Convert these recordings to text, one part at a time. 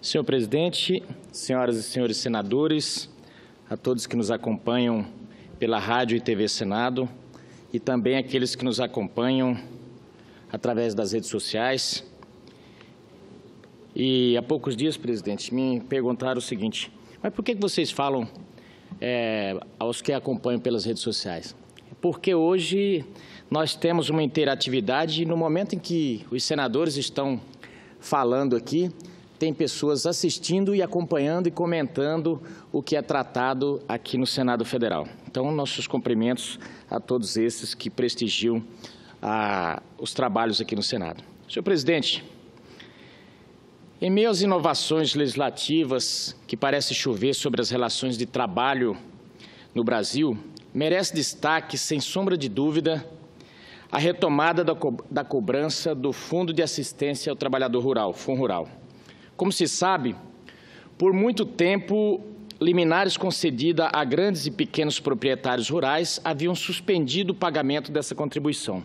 Senhor presidente, senhoras e senhores senadores, a todos que nos acompanham pela Rádio e TV Senado e também aqueles que nos acompanham através das redes sociais. E há poucos dias, presidente, me perguntaram o seguinte: mas por que vocês falam aos que acompanham pelas redes sociais? Porque hoje nós temos uma interatividade e no momento em que os senadores estão falando aqui, tem pessoas assistindo e acompanhando e comentando o que é tratado aqui no Senado Federal. Então, nossos cumprimentos a todos esses que prestigiam os trabalhos aqui no Senado. Senhor presidente, em meio às inovações legislativas que parece chover sobre as relações de trabalho no Brasil, merece destaque, sem sombra de dúvida, a retomada da cobrança do Fundo de Assistência ao Trabalhador Rural, FUNRURAL. Como se sabe, por muito tempo, liminares concedidas a grandes e pequenos proprietários rurais haviam suspendido o pagamento dessa contribuição.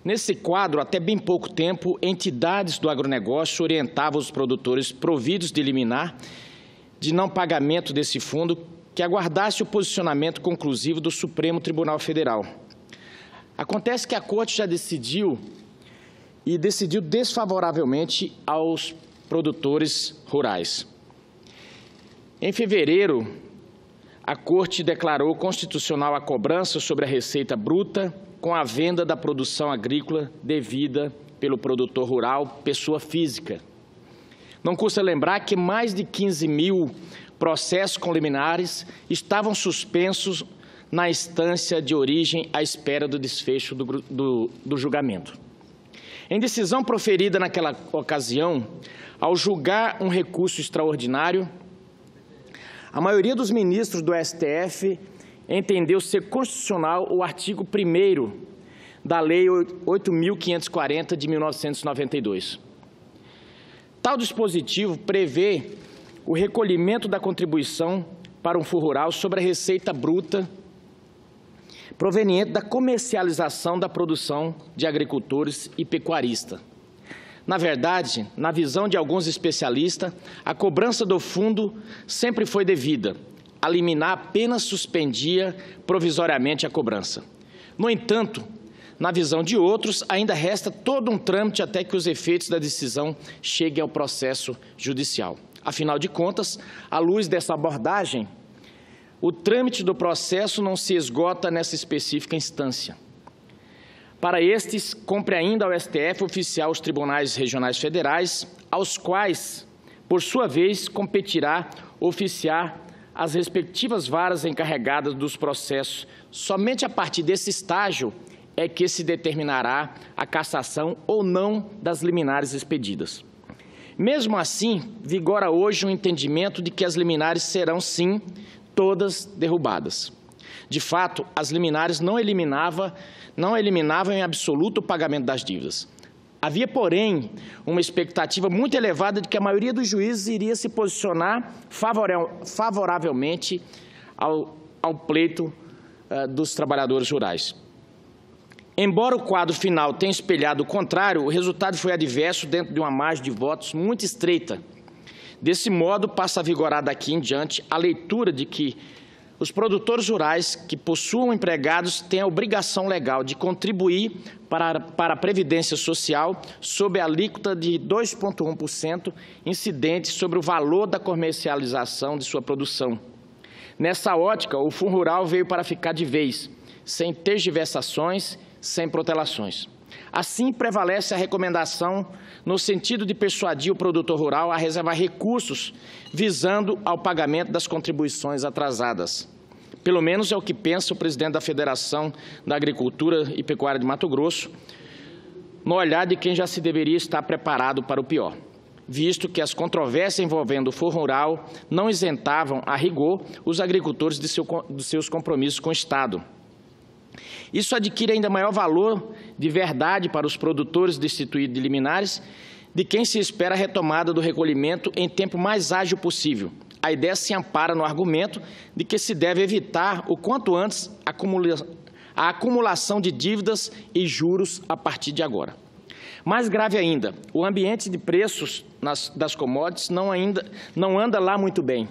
Nesse quadro, até bem pouco tempo, entidades do agronegócio orientavam os produtores providos de liminar de não pagamento desse fundo que aguardasse o posicionamento conclusivo do Supremo Tribunal Federal. Acontece que a Corte já decidiu desfavoravelmente aos produtores rurais. Em fevereiro, a Corte declarou constitucional a cobrança sobre a receita bruta com a venda da produção agrícola devida pelo produtor rural, pessoa física. Não custa lembrar que mais de 15 mil processos com liminares estavam suspensos na instância de origem à espera do desfecho do julgamento. Em decisão proferida naquela ocasião, ao julgar um recurso extraordinário, a maioria dos ministros do STF entendeu ser constitucional o artigo 1º da Lei 8.540 de 1992. Tal dispositivo prevê o recolhimento da contribuição para um fundo rural sobre a receita bruta proveniente da comercialização da produção de agricultores e pecuaristas. Na verdade, na visão de alguns especialistas, a cobrança do fundo sempre foi devida. A liminar apenas suspendia provisoriamente a cobrança. No entanto, na visão de outros, ainda resta todo um trâmite até que os efeitos da decisão cheguem ao processo judicial. Afinal de contas, à luz dessa abordagem, o trâmite do processo não se esgota nessa específica instância. Para estes, cumpre ainda ao STF oficiar os tribunais regionais federais, aos quais, por sua vez, competirá oficiar as respectivas varas encarregadas dos processos. Somente a partir desse estágio é que se determinará a cassação ou não das liminares expedidas. Mesmo assim, vigora hoje o entendimento de que as liminares serão, sim, todas derrubadas. De fato, as liminares não eliminavam em absoluto o pagamento das dívidas. Havia, porém, uma expectativa muito elevada de que a maioria dos juízes iria se posicionar favoravelmente ao pleito dos trabalhadores rurais. Embora o quadro final tenha espelhado o contrário, o resultado foi adverso dentro de uma margem de votos muito estreita. Desse modo, passa a vigorar daqui em diante a leitura de que os produtores rurais que possuam empregados têm a obrigação legal de contribuir para a Previdência Social sob a alíquota de 2,1% incidente sobre o valor da comercialização de sua produção. Nessa ótica, o Fundo Rural veio para ficar de vez, sem tergiversações, sem protelações. Assim, prevalece a recomendação no sentido de persuadir o produtor rural a reservar recursos visando ao pagamento das contribuições atrasadas. Pelo menos é o que pensa o presidente da Federação da Agricultura e Pecuária de Mato Grosso, no olhar de quem já se deveria estar preparado para o pior, visto que as controvérsias envolvendo o Fundo Rural não isentavam, a rigor, os agricultores de seus compromissos com o Estado. Isso adquire ainda maior valor de verdade para os produtores destituídos de liminares, de quem se espera a retomada do recolhimento em tempo mais ágil possível. A ideia se ampara no argumento de que se deve evitar, o quanto antes, a acumulação de dívidas e juros a partir de agora. Mais grave ainda, o ambiente de preços das commodities não anda lá muito bem.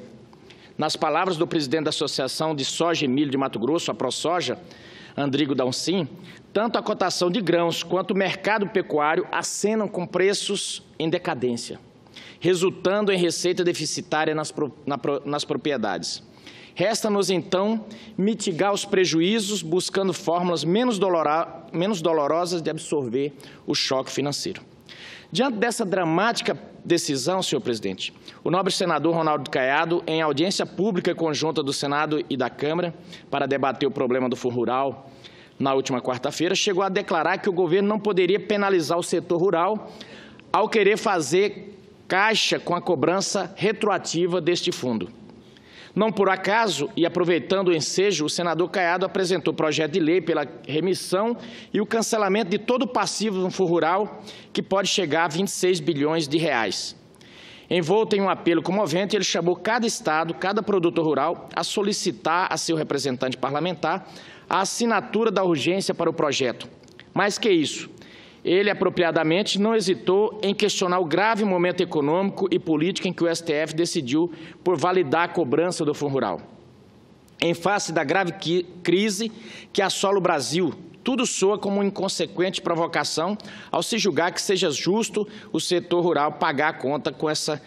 Nas palavras do presidente da Associação de Soja e Milho de Mato Grosso, a ProSoja, Andrigo Dauncin, tanto a cotação de grãos quanto o mercado pecuário acenam com preços em decadência, resultando em receita deficitária nas propriedades. Resta-nos, então, mitigar os prejuízos, buscando fórmulas menos dolorosas de absorver o choque financeiro. Diante dessa dramática decisão, senhor presidente, o nobre senador Ronaldo Caiado, em audiência pública conjunta do Senado e da Câmara, para debater o problema do Fundo Rural, na última quarta-feira, chegou a declarar que o governo não poderia penalizar o setor rural ao querer fazer caixa com a cobrança retroativa deste fundo. Não por acaso, e aproveitando o ensejo, o senador Caiado apresentou projeto de lei pela remissão e o cancelamento de todo o passivo no Fundo Rural, que pode chegar a 26 bilhões de reais. Envolto em um apelo comovente, ele chamou cada estado, cada produtor rural, a solicitar a seu representante parlamentar a assinatura da urgência para o projeto. Mais que isso, ele apropriadamente não hesitou em questionar o grave momento econômico e político em que o STF decidiu por validar a cobrança do Fundo Rural. Em face da grave crise que assola o Brasil, tudo soa como uma inconsequente provocação ao se julgar que seja justo o setor rural pagar a conta com essa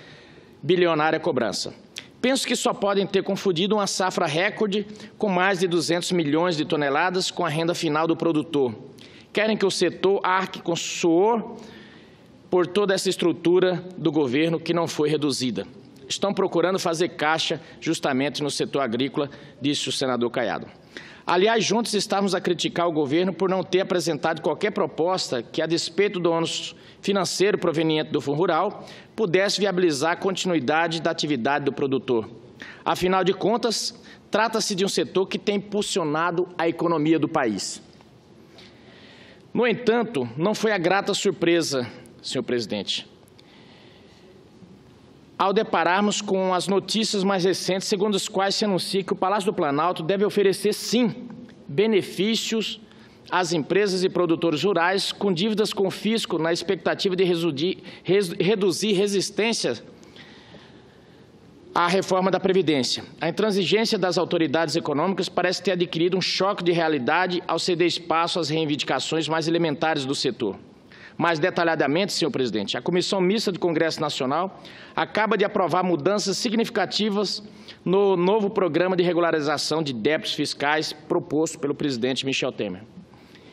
bilionária cobrança. Penso que só podem ter confundido uma safra recorde com mais de 200 milhões de toneladas com a renda final do produtor. Querem que o setor arque com suor por toda essa estrutura do governo que não foi reduzida. Estão procurando fazer caixa justamente no setor agrícola, disse o senador Caiado. Aliás, juntos estávamos a criticar o governo por não ter apresentado qualquer proposta que, a despeito do ônus financeiro proveniente do Fundo Rural, pudesse viabilizar a continuidade da atividade do produtor. Afinal de contas, trata-se de um setor que tem impulsionado a economia do país. No entanto, não foi a grata surpresa, senhor presidente, ao depararmos com as notícias mais recentes, segundo as quais se anuncia que o Palácio do Planalto deve oferecer, sim, benefícios às empresas e produtores rurais com dívidas com fisco na expectativa de reduzir resistência à reforma da Previdência. A intransigência das autoridades econômicas parece ter adquirido um choque de realidade ao ceder espaço às reivindicações mais elementares do setor. Mais detalhadamente, senhor presidente, a Comissão Mista do Congresso Nacional acaba de aprovar mudanças significativas no novo programa de regularização de débitos fiscais proposto pelo presidente Michel Temer,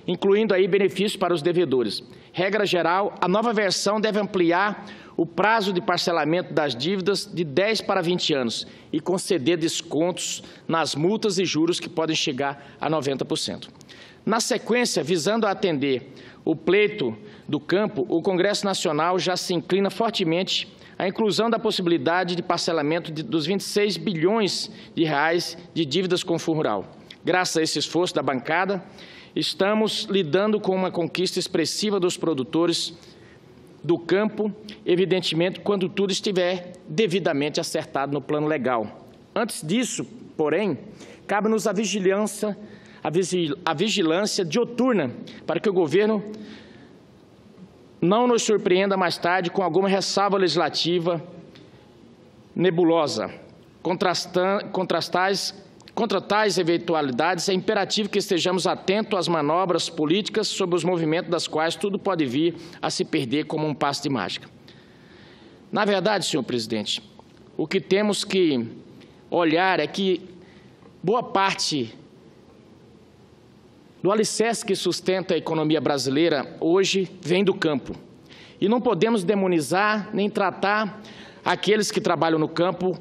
incluindo aí benefícios para os devedores. Regra geral, a nova versão deve ampliar o prazo de parcelamento das dívidas de 10 para 20 anos e conceder descontos nas multas e juros que podem chegar a 90%. Na sequência, visando atender o pleito do campo, o Congresso Nacional já se inclina fortemente à inclusão da possibilidade de parcelamento dos 26 bilhões de reais de dívidas com o Fundo Rural. Graças a esse esforço da bancada, estamos lidando com uma conquista expressiva dos produtores do campo, evidentemente, quando tudo estiver devidamente acertado no plano legal. Antes disso, porém, cabe-nos a vigilância dioturna para que o governo não nos surpreenda mais tarde com alguma ressalva legislativa nebulosa. Contra tais eventualidades, é imperativo que estejamos atentos às manobras políticas sob os movimentos das quais tudo pode vir a se perder como um passe de mágica. Na verdade, senhor presidente, o que temos que olhar é que boa parte do alicerce que sustenta a economia brasileira hoje vem do campo. E não podemos demonizar nem tratar aqueles que trabalham no campo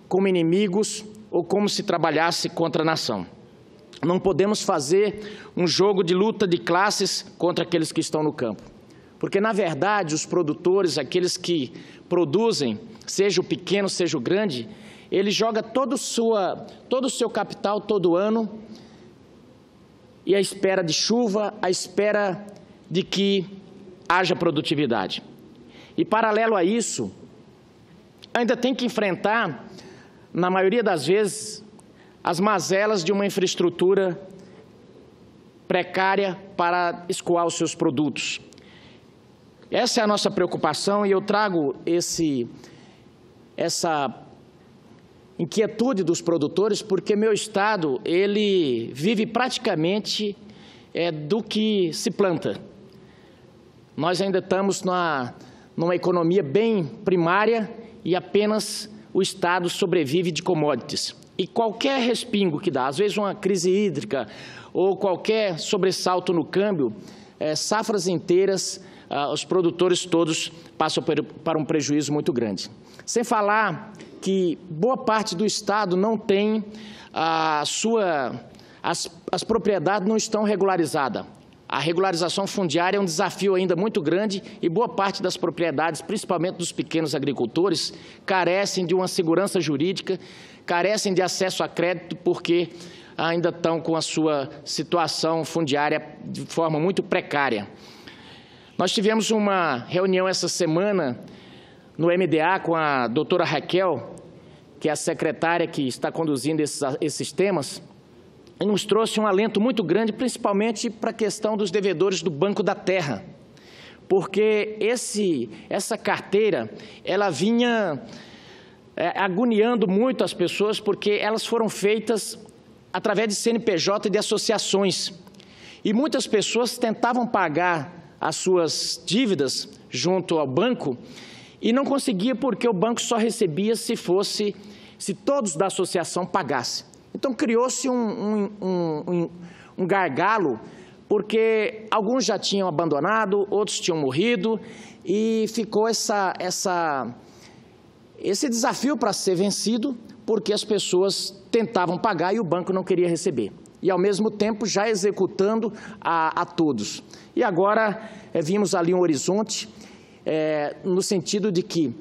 como inimigos ou como se trabalhasse contra a nação. Não podemos fazer um jogo de luta de classes contra aqueles que estão no campo. Porque, na verdade, os produtores, aqueles que produzem, seja o pequeno, seja o grande, ele joga todo o seu capital todo ano e à espera de chuva, à espera de que haja produtividade. E, paralelo a isso, ainda tem que enfrentar, na maioria das vezes, as mazelas de uma infraestrutura precária para escoar os seus produtos. Essa é a nossa preocupação e eu trago essa inquietude dos produtores, porque meu estado, ele vive praticamente do que se planta. Nós ainda estamos numa economia bem primária e apenas o estado sobrevive de commodities. E qualquer respingo que dá, às vezes uma crise hídrica ou qualquer sobressalto no câmbio, safras inteiras, os produtores todos passam para um prejuízo muito grande. Sem falar que boa parte do estado não tem as propriedades não estão regularizadas. A regularização fundiária é um desafio ainda muito grande e boa parte das propriedades, principalmente dos pequenos agricultores, carecem de uma segurança jurídica, carecem de acesso a crédito porque ainda estão com a sua situação fundiária de forma muito precária. Nós tivemos uma reunião essa semana no MDA com a doutora Raquel, que é a secretária que está conduzindo esses temas, e nos trouxe um alento muito grande, principalmente para a questão dos devedores do Banco da Terra, porque essa carteira, ela vinha agoniando muito as pessoas, porque elas foram feitas através de CNPJ e de associações, e muitas pessoas tentavam pagar as suas dívidas junto ao banco e não conseguia porque o banco só recebia se todos da associação pagassem. Então criou-se um gargalo, porque alguns já tinham abandonado, outros tinham morrido e ficou esse desafio para ser vencido, porque as pessoas tentavam pagar e o banco não queria receber. E, ao mesmo tempo, já executando a todos. E agora vimos ali um horizonte no sentido de que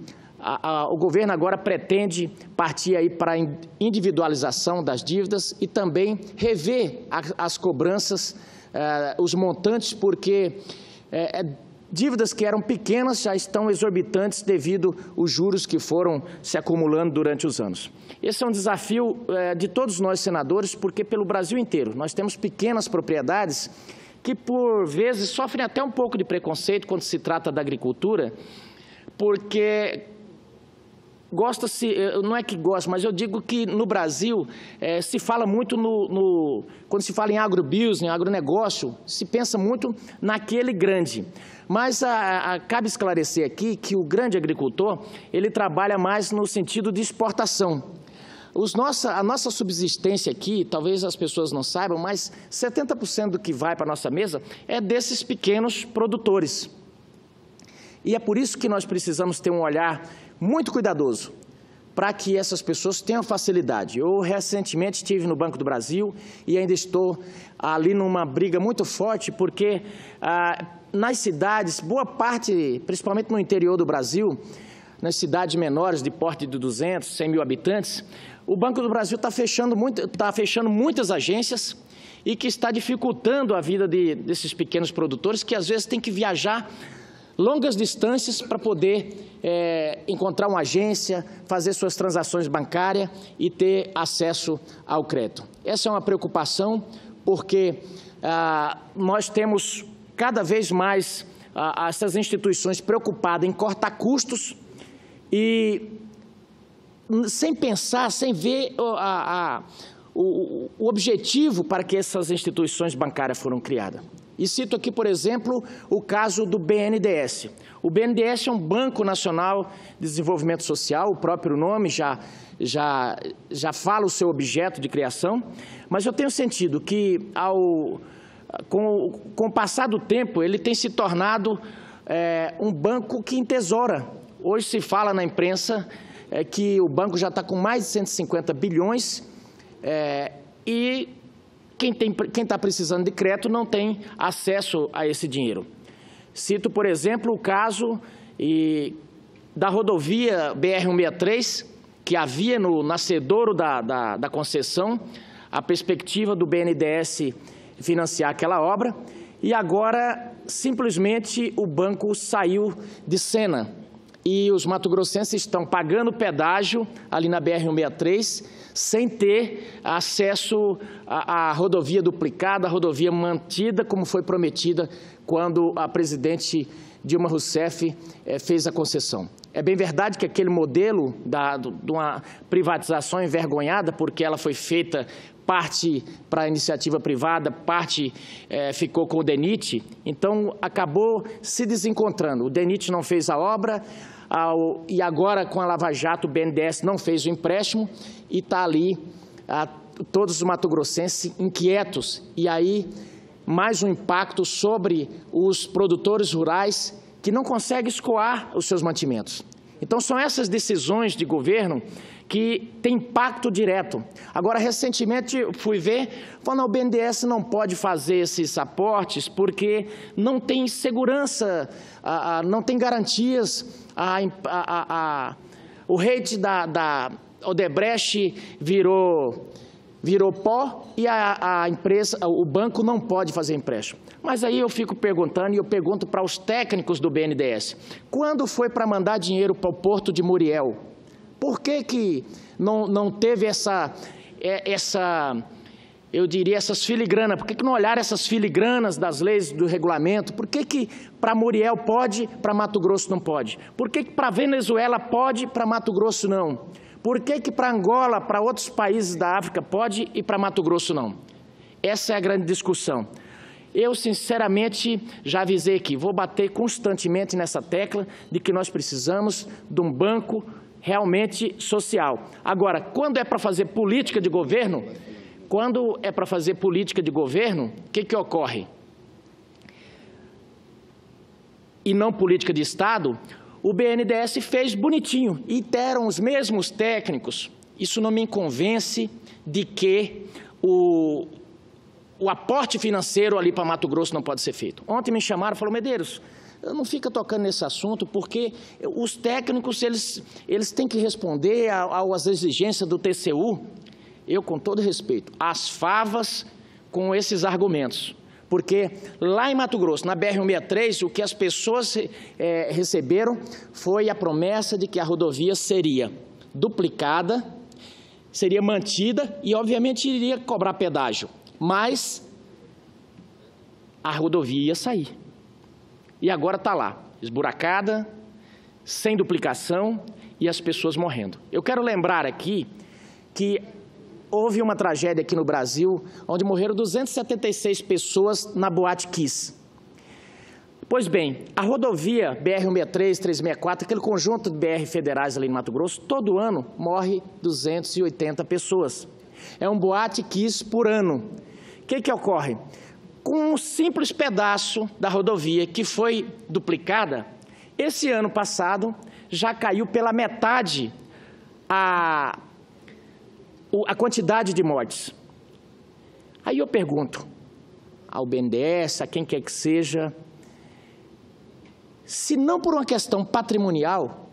o governo agora pretende partir aí para a individualização das dívidas e também rever as cobranças, os montantes, porque dívidas que eram pequenas já estão exorbitantes devido aos juros que foram se acumulando durante os anos. Esse é um desafio de todos nós, senadores, porque pelo Brasil inteiro nós temos pequenas propriedades que, por vezes, sofrem até um pouco de preconceito quando se trata da agricultura, porque gosta-se, não é que gosta, mas eu digo que no Brasil se fala muito quando se fala em agrobusiness, em agronegócio, se pensa muito naquele grande. Mas cabe esclarecer aqui que o grande agricultor, ele trabalha mais no sentido de exportação. A nossa subsistência aqui, talvez as pessoas não saibam, mas 70% do que vai para a nossa mesa é desses pequenos produtores. E é por isso que nós precisamos ter um olhar muito cuidadoso para que essas pessoas tenham facilidade. Eu recentemente estive no Banco do Brasil e ainda estou ali numa briga muito forte, porque nas cidades, boa parte, principalmente no interior do Brasil, nas cidades menores de porte de 200, 100 mil habitantes, o Banco do Brasil está fechando muitas agências e que está dificultando a vida desses pequenos produtores que às vezes têm que viajar longas distâncias para poder encontrar uma agência, fazer suas transações bancárias e ter acesso ao crédito. Essa é uma preocupação porque nós temos cada vez mais essas instituições preocupadas em cortar custos e sem pensar, sem ver o objetivo para que essas instituições bancárias foram criadas. E cito aqui, por exemplo, o caso do BNDES. O BNDES é um Banco Nacional de Desenvolvimento Social, o próprio nome já fala o seu objeto de criação, mas eu tenho sentido que, com o passar do tempo, ele tem se tornado um banco que entesoura. Hoje se fala na imprensa que o banco já está com mais de 150 bilhões e quem está precisando de crédito não tem acesso a esse dinheiro. Cito, por exemplo, o caso da rodovia BR-163, que havia no nascedouro da concessão a perspectiva do BNDES financiar aquela obra, e agora, simplesmente, o banco saiu de cena. E os mato-grossenses estão pagando pedágio ali na BR-163 sem ter acesso à rodovia duplicada, à rodovia mantida, como foi prometida quando a presidente Dilma Rousseff fez a concessão. É bem verdade que aquele modelo de uma privatização envergonhada, porque ela foi feita parte para a iniciativa privada, parte ficou com o DENIT, então acabou se desencontrando. O DENIT não fez a obra, e agora com a Lava Jato o BNDES não fez o empréstimo e está ali todos os mato-grossenses inquietos. E aí mais um impacto sobre os produtores rurais que não conseguem escoar os seus mantimentos. Então são essas decisões de governo que têm impacto direto. Agora, recentemente, eu fui ver, falando, o BNDES não pode fazer esses aportes porque não tem segurança, não tem garantias, o rate da Odebrecht virou pó e a empresa, o banco não pode fazer empréstimo. Mas aí eu fico perguntando, e eu pergunto para os técnicos do BNDES, quando foi para mandar dinheiro para o Porto de Muriel? Por que não teve eu diria, essas filigranas? Por que não olharam essas filigranas das leis do regulamento? Por que para Muriel pode, para Mato Grosso não pode? Por que para Venezuela pode, para Mato Grosso não? Por que para Angola, para outros países da África pode e para Mato Grosso não? Essa é a grande discussão. Eu, sinceramente, já avisei aqui, vou bater constantemente nessa tecla de que nós precisamos de um banco realmente social. Agora, quando é para fazer política de governo, o que ocorre? E não política de Estado, o BNDES fez bonitinho e deram os mesmos técnicos. Isso não me convence de que o aporte financeiro ali para Mato Grosso não pode ser feito. Ontem me chamaram e falaram, Medeiros, não fica tocando nesse assunto, porque os técnicos eles têm que responder às exigências do TCU. Eu, com todo respeito, as favas com esses argumentos. Porque lá em Mato Grosso, na BR-163, o que as pessoas receberam foi a promessa de que a rodovia seria duplicada, seria mantida e, obviamente, iria cobrar pedágio. Mas a rodovia ia sair. E agora está lá, esburacada, sem duplicação e as pessoas morrendo. Eu quero lembrar aqui que houve uma tragédia aqui no Brasil, onde morreram 276 pessoas na Boate Kiss. Pois bem, a rodovia BR-163, 364, aquele conjunto de BR federais ali no Mato Grosso, todo ano morre 280 pessoas. É um Boate Kiss por ano. O que ocorre? Com um simples pedaço da rodovia que foi duplicada, esse ano passado já caiu pela metade a quantidade de mortes. Aí eu pergunto ao BNDES, a quem quer que seja, se não por uma questão patrimonial,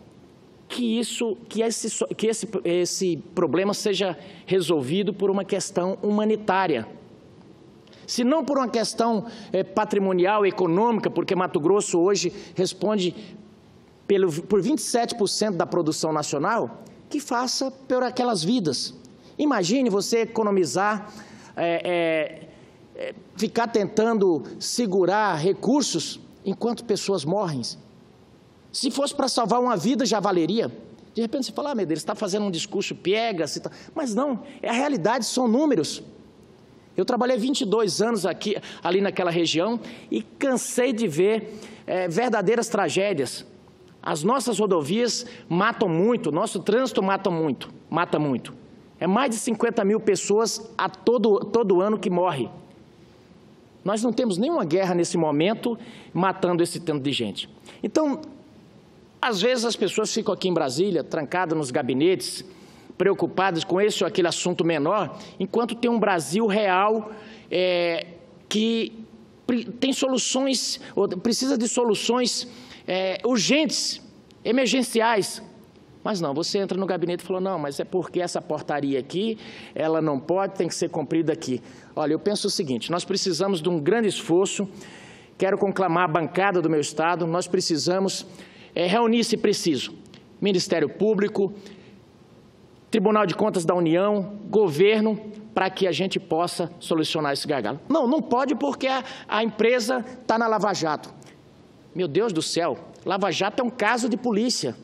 que esse problema seja resolvido por uma questão humanitária. Se não por uma questão patrimonial, econômica, porque Mato Grosso hoje responde por 27% da produção nacional, que faça por aquelas vidas. Imagine você economizar, ficar tentando segurar recursos enquanto pessoas morrem. Se fosse para salvar uma vida, já valeria. De repente você fala, Medeiros, você está fazendo um discurso piegas, mas não, a realidade são números. Eu trabalhei 22 anos ali naquela região e cansei de ver verdadeiras tragédias. As nossas rodovias matam muito, nosso trânsito mata muito. É mais de 50 mil pessoas a todo ano que morre. Nós não temos nenhuma guerra nesse momento matando esse tanto de gente. Então, às vezes as pessoas ficam aqui em Brasília, trancadas nos gabinetes, preocupadas com esse ou aquele assunto menor, enquanto tem um Brasil real que tem soluções, ou precisa de soluções urgentes, emergenciais. Mas não, você entra no gabinete e falou, não, mas é porque essa portaria aqui, ela não pode, tem que ser cumprida aqui. Olha, eu penso o seguinte, nós precisamos de um grande esforço, quero conclamar a bancada do meu Estado, nós precisamos reunir, se preciso, Ministério Público, Tribunal de Contas da União, governo, para que a gente possa solucionar esse gargalo. Não pode porque a empresa está na Lava Jato. Meu Deus do céu, Lava Jato é um caso de polícia.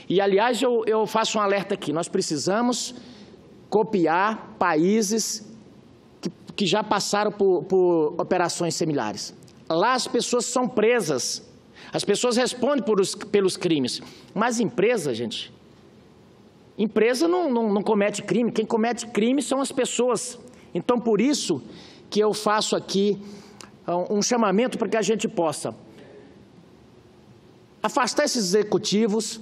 E, aliás, eu faço um alerta aqui, nós precisamos copiar países que já passaram por operações similares. Lá as pessoas são presas, as pessoas respondem pelos crimes, mas empresa, gente, empresa não comete crime, quem comete crime são as pessoas. Então, por isso que eu faço aqui um chamamento para que a gente possa afastar esses executivos,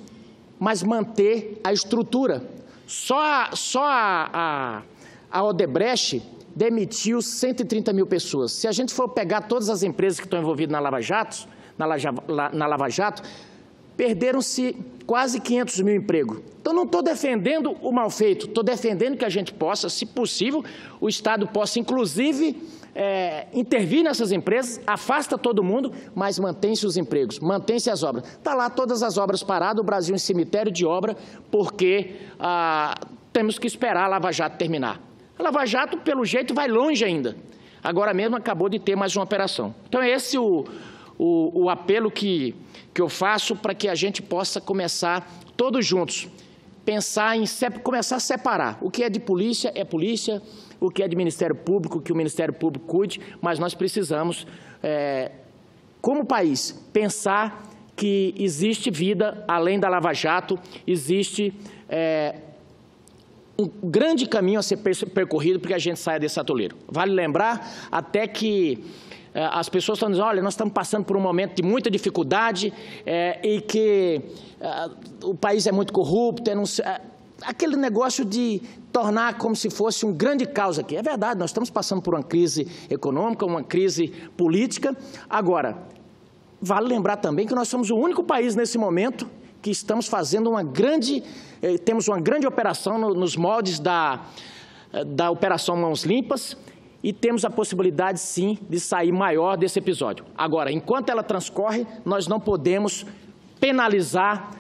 mas manter a estrutura. Só a Odebrecht demitiu 130 mil pessoas. Se a gente for pegar todas as empresas que estão envolvidas na Lava Jato, perderam-se quase 500 mil empregos. Então, não estou defendendo o mal feito, estou defendendo que a gente possa, se possível, o Estado possa, inclusive, intervir nessas empresas, afasta todo mundo, mas mantém-se os empregos, mantém-se as obras. Está lá todas as obras paradas, o Brasil em cemitério de obra, porque temos que esperar a Lava Jato terminar. A Lava Jato, pelo jeito, vai longe ainda. Agora mesmo acabou de ter mais uma operação. Então, é esse o apelo que eu faço para que a gente possa começar, todos juntos, pensar em começar a separar. O que é de polícia, o que é de Ministério Público, que o Ministério Público cuide, mas nós precisamos, como país, pensar que existe vida além da Lava Jato, existe um grande caminho a ser percorrido para que a gente saia desse atoleiro. Vale lembrar até que as pessoas estão dizendo, olha, nós estamos passando por um momento de muita dificuldade e que o país é muito corrupto, aquele negócio de tornar como se fosse um grande caos aqui. É verdade, nós estamos passando por uma crise econômica, uma crise política. Agora, vale lembrar também que nós somos o único país nesse momento que estamos fazendo temos uma grande operação nos moldes da Operação Mãos Limpas e temos a possibilidade, sim, de sair maior desse episódio. Agora, enquanto ela transcorre, nós não podemos penalizar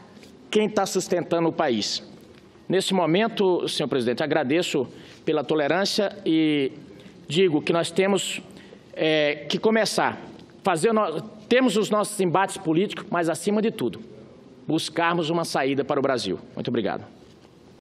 quem está sustentando o país. Nesse momento, senhor presidente, agradeço pela tolerância e digo que nós temos que começar, temos os nossos embates políticos, mas, acima de tudo, buscarmos uma saída para o Brasil. Muito obrigado.